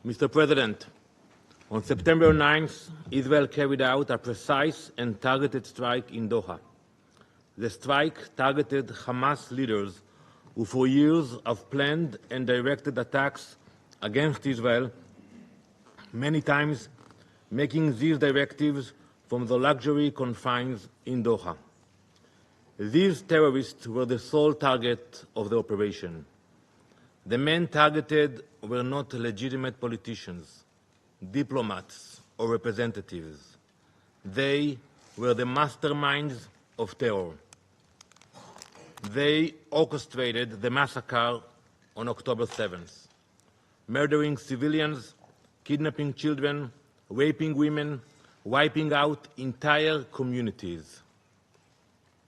Mr. President, on September 9th, Israel carried out a precise and targeted strike in Doha. The strike targeted Hamas leaders who for years have planned and directed attacks against Israel, many times making these directives from the luxury confines in Doha. These terrorists were the sole target of the operation. The men targeted were not legitimate politicians, diplomats, or representatives. They were the masterminds of terror. They orchestrated the massacre on October 7th, murdering civilians, kidnapping children, raping women, wiping out entire communities.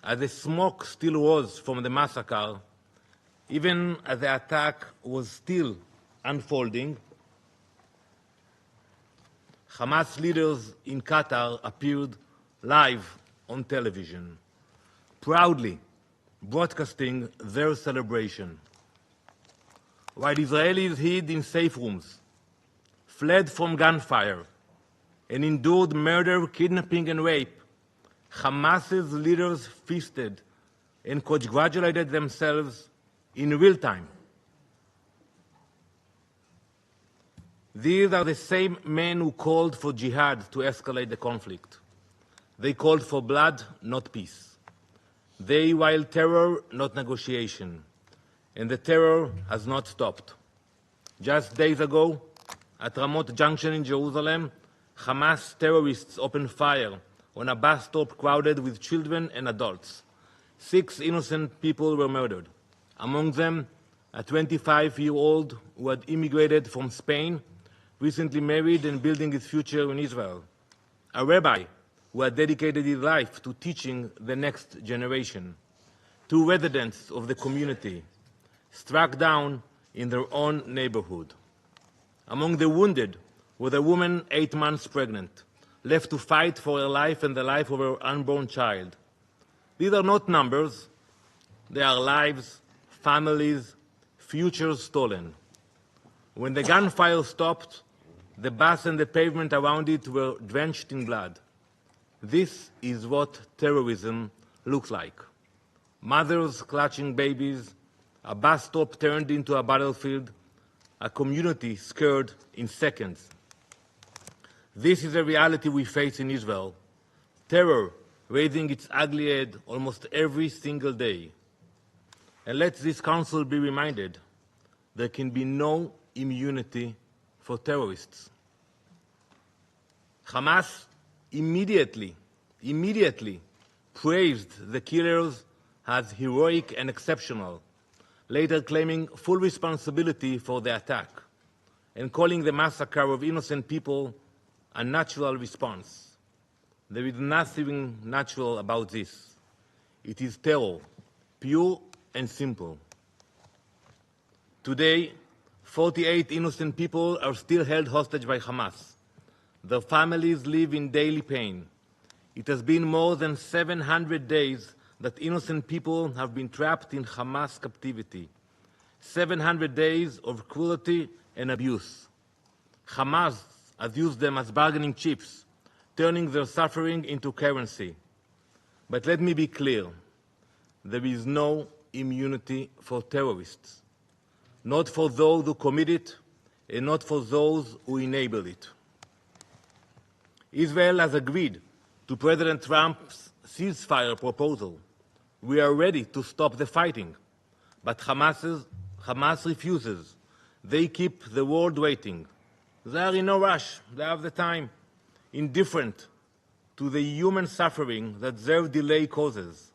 As the smoke still rose from the massacre, even as the attack was still unfolding, Hamas leaders in Qatar appeared live on television, proudly broadcasting their celebration. While Israelis hid in safe rooms, fled from gunfire, and endured murder, kidnapping, and rape, Hamas's leaders feasted and congratulated themselves in real time. These are the same men who called for jihad to escalate the conflict. They called for blood, not peace. They wild terror, not negotiation. And the terror has not stopped. Just days ago, at Ramot Junction in Jerusalem, Hamas terrorists opened fire on a bus stop crowded with children and adults. 6 innocent people were murdered, among them a 25-year-old who had immigrated from Spain, recently married and building his future in Israel, a rabbi who had dedicated his life to teaching the next generation, 2 residents of the community struck down in their own neighborhood. Among the wounded was a woman 8 months pregnant, left to fight for her life and the life of her unborn child. These are not numbers, they are lives, families, futures stolen. When the gunfire stopped, the bus and the pavement around it were drenched in blood. This is what terrorism looks like. Mothers clutching babies, a bus stop turned into a battlefield, a community scared in seconds. This is a reality we face in Israel. Terror raising its ugly head almost every single day. And let this council be reminded, there can be no immunity for terrorists. Hamas immediately praised the killers as heroic and exceptional, later claiming full responsibility for the attack and calling the massacre of innocent people a natural response. There is nothing natural about this. It is terror, pure and simple. Today, 48 innocent people are still held hostage by Hamas. Their families live in daily pain. It has been more than 700 days that innocent people have been trapped in Hamas captivity. 700 days of cruelty and abuse. Hamas has used them as bargaining chips, turning their suffering into currency. But let me be clear, there is no immunity for terrorists, not for those who commit it and not for those who enable it. Israel has agreed to President Trump's ceasefire proposal. We are ready to stop the fighting, but Hamas refuses. They keep the world waiting. They are in no rush. They have the time. Indifferent to the human suffering that their delay causes.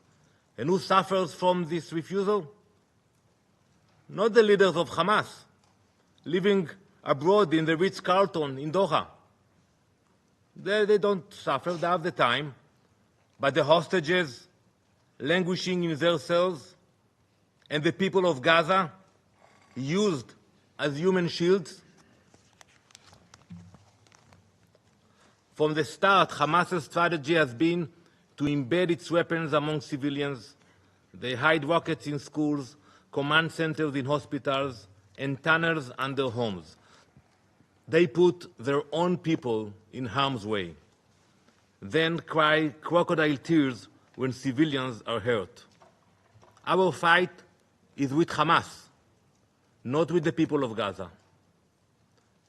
And who suffers from this refusal? Not the leaders of Hamas, living abroad in the Ritz-Carlton in Doha. They don't suffer, they have the time. But the hostages languishing in their cells and the people of Gaza used as human shields. From the start, Hamas's strategy has been to embed its weapons among civilians. They hide rockets in schools, command centers in hospitals, and tunnels under homes. They put their own people in harm's way, then cry crocodile tears when civilians are hurt. Our fight is with Hamas, not with the people of Gaza,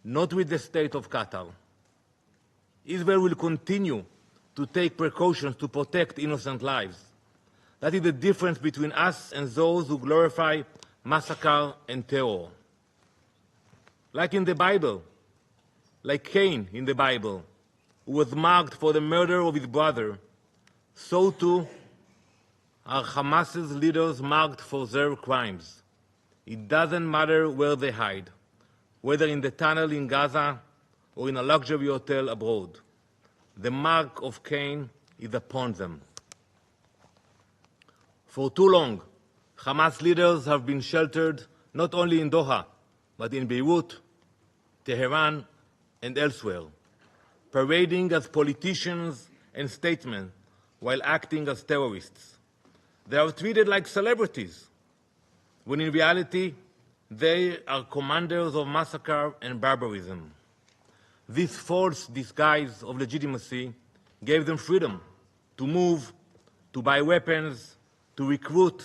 not with the state of Qatar. Israel will continue to take precautions to protect innocent lives. That is the difference between us and those who glorify massacre and terror. Like in the Bible, like Cain in the Bible, who was marked for the murder of his brother, so too are Hamas's leaders marked for their crimes. It doesn't matter where they hide, whether in the tunnel in Gaza or in a luxury hotel abroad. The mark of Cain is upon them. For too long, Hamas leaders have been sheltered not only in Doha, but in Beirut, Tehran, and elsewhere, parading as politicians and statesmen while acting as terrorists. They are treated like celebrities, when in reality, they are commanders of massacre and barbarism. This false disguise of legitimacy gave them freedom to move, to buy weapons, to recruit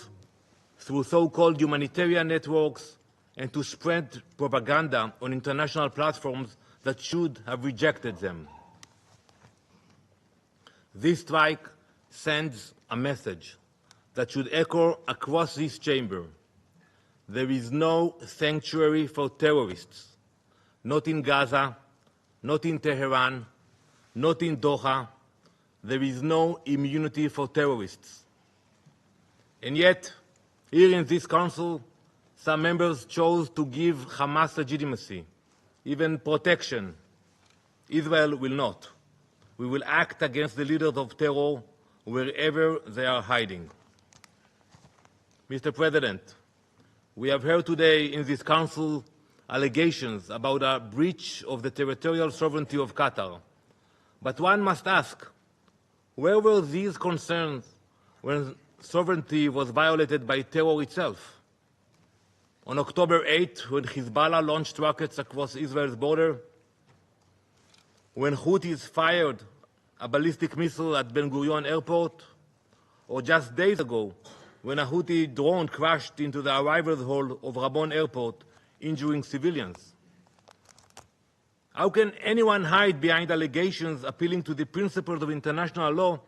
through so-called humanitarian networks, and to spread propaganda on international platforms that should have rejected them. This strike sends a message that should echo across this chamber. There is no sanctuary for terrorists, not in Gaza, not in Tehran, not in Doha. There is no immunity for terrorists. And yet, here in this council, some members chose to give Hamas legitimacy, even protection. Israel will not. We will act against the leaders of terror wherever they are hiding. Mr. President, we have heard today in this council allegations about a breach of the territorial sovereignty of Qatar. But one must ask, where were these concerns when sovereignty was violated by terror itself? On October 8, when Hezbollah launched rockets across Israel's border, when Houthis fired a ballistic missile at Ben Gurion airport, or just days ago, when a Houthi drone crashed into the arrivals hall of Rabon airport, injuring civilians. How can anyone hide behind allegations appealing to the principles of international law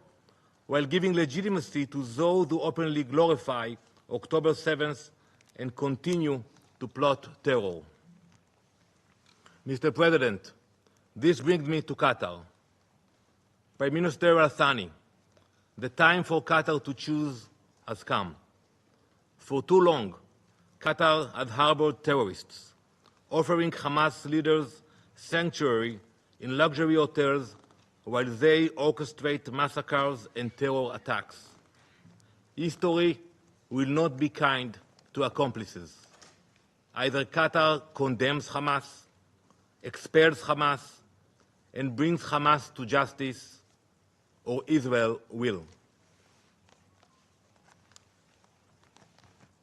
while giving legitimacy to those who openly glorify October 7th and continue to plot terror? Mr. President, this brings me to Qatar. Prime Minister Al-Thani, the time for Qatar to choose has come. For too long, Qatar has harbored terrorists, offering Hamas leaders sanctuary in luxury hotels while they orchestrate massacres and terror attacks. History will not be kind to accomplices. Either Qatar condemns Hamas, expels Hamas, and brings Hamas to justice, or Israel will.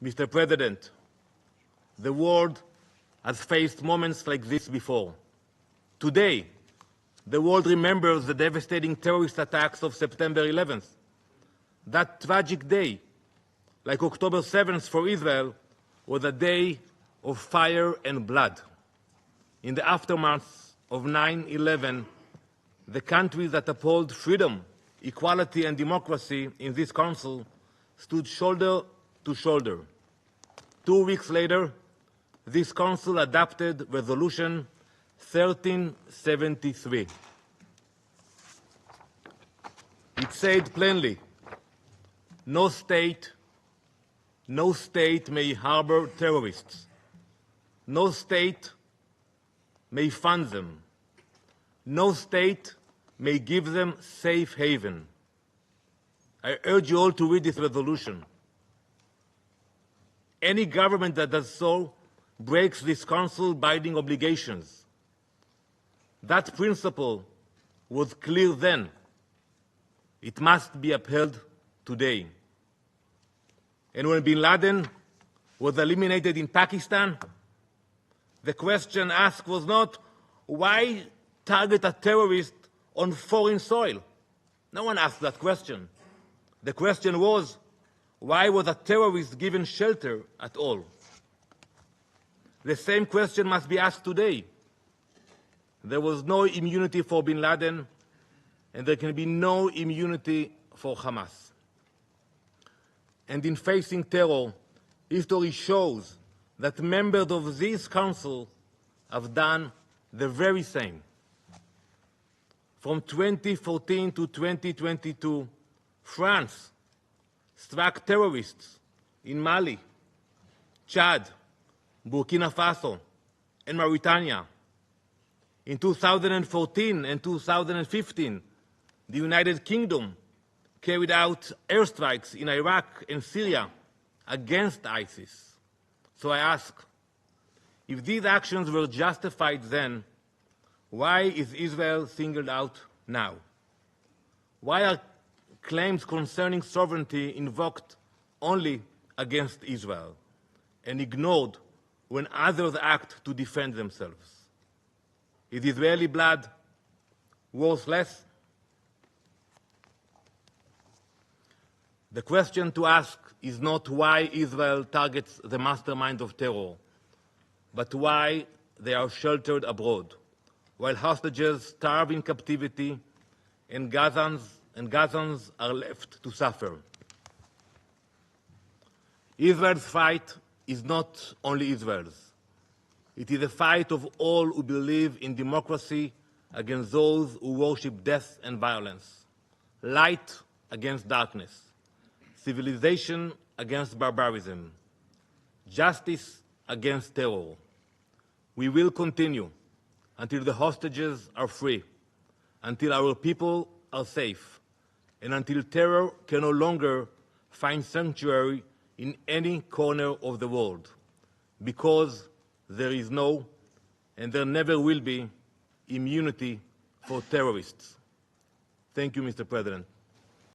Mr. President, the world has faced moments like this before. Today, the world remembers the devastating terrorist attacks of September 11th. That tragic day, like October 7th for Israel, was a day of fire and blood. In the aftermath of 9/11, the countries that uphold freedom, equality, and democracy in this council stood shoulder to shoulder. 2 weeks later, this council adopted Resolution 1373. It said plainly, no state may harbor terrorists. No state may fund them. No state may give them safe haven. I urge you all to read this resolution. Any government that does so breaks this council binding obligations. That principle was clear then. It must be upheld today. And when bin Laden was eliminated in Pakistan, the question asked was not Why target a terrorist on foreign soil? No one asked that question. The question was, why was a terrorist given shelter at all? The same question must be asked today. There was no immunity for bin Laden, and there can be no immunity for Hamas. And in facing terror, history shows that members of this council have done the very same. From 2014 to 2022, France struck terrorists in Mali, Chad, Burkina Faso, and Mauritania. In 2014 and 2015, the United Kingdom carried out airstrikes in Iraq and Syria against ISIS. So I ask, if these actions were justified then, why is Israel singled out now? Why are claims concerning sovereignty invoked only against Israel and ignored when others act to defend themselves? Is Israeli blood worthless? The question to ask is not why Israel targets the masterminds of terror, but why they are sheltered abroad, while hostages starve in captivity and Gazans are left to suffer. Israel's fight is not only Israel's. It is a fight of all who believe in democracy against those who worship death and violence, light against darkness, civilization against barbarism, justice against terror. We will continue until the hostages are free, until our people are safe, and until terror can no longer find sanctuary in any corner of the world, because there is no, and there never will be, immunity for terrorists. Thank you, Mr. President.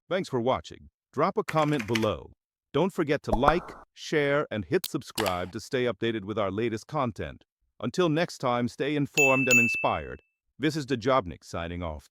Thanks for watching. Drop a comment below. Don't forget to like, share, and hit subscribe to stay updated with our latest content. Until next time, stay informed and inspired. This is Dejobnik signing off.